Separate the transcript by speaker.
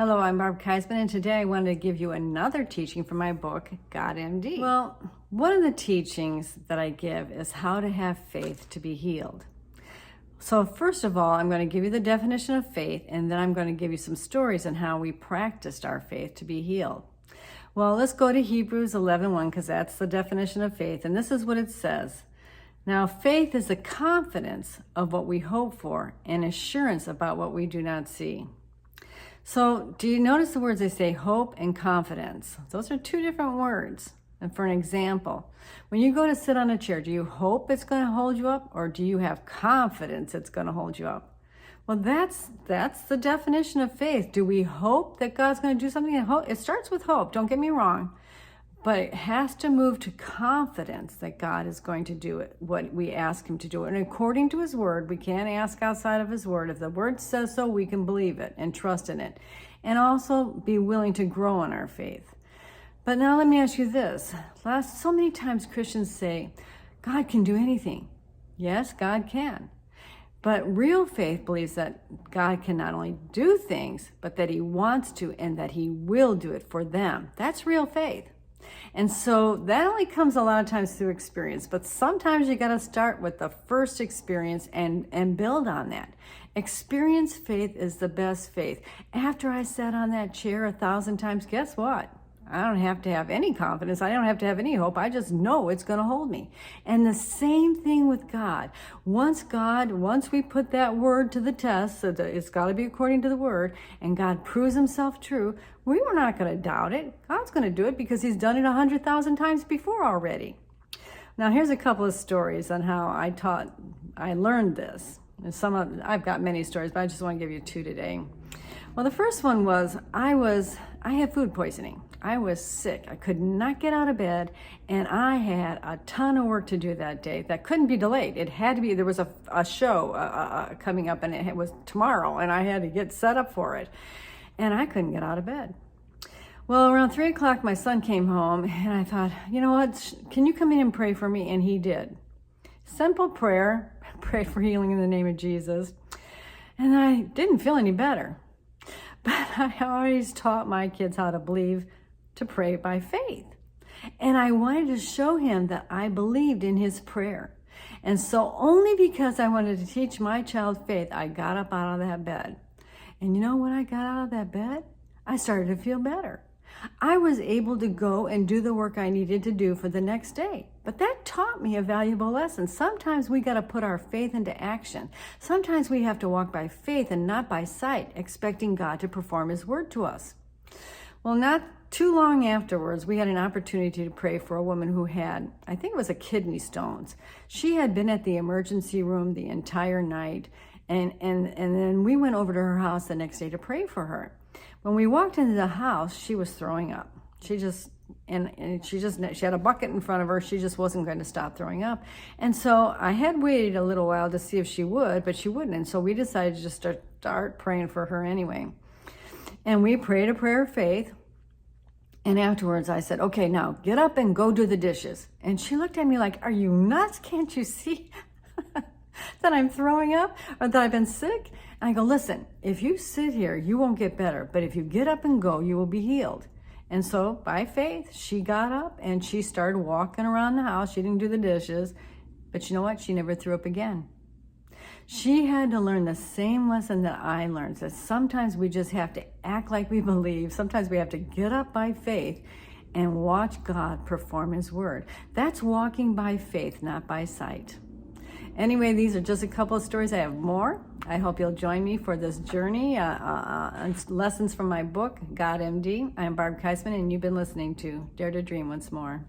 Speaker 1: Hello, I'm Barb Keisman, and today I wanted to give you another teaching from my book, God MD. Well, one of the teachings that I give is how to have faith to be healed. So first of all, I'm going to give you the definition of faith, and then I'm going to give you some stories on how we practiced our faith to be healed. Well, let's go to Hebrews 11:1 because that's the definition of faith, and this is what it says. Now, faith is the confidence of what we hope for and assurance about what we do not see. So do you notice the words they say, hope and confidence? Those are two different words. And for an example, when you go to sit on a chair, do you hope it's going to hold you up, or do you have confidence it's going to hold you up? Well, that's the definition of faith. Do we hope that God's going to do something? It starts with hope, don't get me wrong, but it has to move to confidence that God is going to do it, what we ask him to do. And according to his word, we can't ask outside of his word. If the word says so, we can believe it and trust in it, and also be willing to grow in our faith. But now let me ask you this. So many times Christians say, God can do anything. Yes, God can. But real faith believes that God can not only do things, but that he wants to and that he will do it for them. That's real faith. And so that only comes a lot of times through experience, but sometimes you got to start with the first experience and build on that. Experience faith is the best faith. After I sat on that chair 1,000 times, guess what? I don't have to have any confidence. I don't have to have any hope. I just know it's going to hold me. And the same thing with God. Once we put that word to the test, so that it's got to be according to the word, and God proves himself true, we were not going to doubt it. God's going to do it because he's done it 100,000 times before already. Now, here's a couple of stories on how I learned this. I've got many stories, but I just want to give you two today. Well, the first one was I had food poisoning. I was sick. I could not get out of bed, and I had a ton of work to do that day that couldn't be delayed. It had to be. There was a show coming up, and it was tomorrow, and I had to get set up for it, and I couldn't get out of bed. Well, around 3 o'clock, my son came home, and I thought, you know what? Can you come in and pray for me? And he did. Simple prayer. Pray for healing in the name of Jesus. And I didn't feel any better. But I always taught my kids how to believe, to pray by faith. And I wanted to show him that I believed in his prayer. And so only because I wanted to teach my child faith, I got up out of that bed. And you know, when I got out of that bed, I started to feel better. I was able to go and do the work I needed to do for the next day. But that taught me a valuable lesson. Sometimes we got to put our faith into action. Sometimes we have to walk by faith and not by sight, expecting God to perform his word to us. Well, not too long afterwards, we had an opportunity to pray for a woman who had, I think it was a kidney stones. She had been at the emergency room the entire night, and then we went over to her house the next day to pray for her. When we walked into the house, she was throwing up. She had a bucket in front of her. She just wasn't going to stop throwing up. And so I had waited a little while to see if she would, but she wouldn't. And so we decided to just start praying for her anyway. And we prayed a prayer of faith. And afterwards I said, okay, now get up and go do the dishes. And she looked at me like, are you nuts? Can't you see that I'm throwing up or that I've been sick? And I go, listen, if you sit here, you won't get better. But if you get up and go, you will be healed. And so by faith, she got up and she started walking around the house. She didn't do the dishes, but you know what? She never threw up again. She had to learn the same lesson that I learned, that sometimes we just have to act like we believe. Sometimes we have to get up by faith and watch God perform his word. That's walking by faith, not by sight. Anyway, these are just a couple of stories. I have more. I hope you'll join me for this journey on lessons from my book, God MD. I'm Barb Keisman, and you've been listening to Dare to Dream Once More.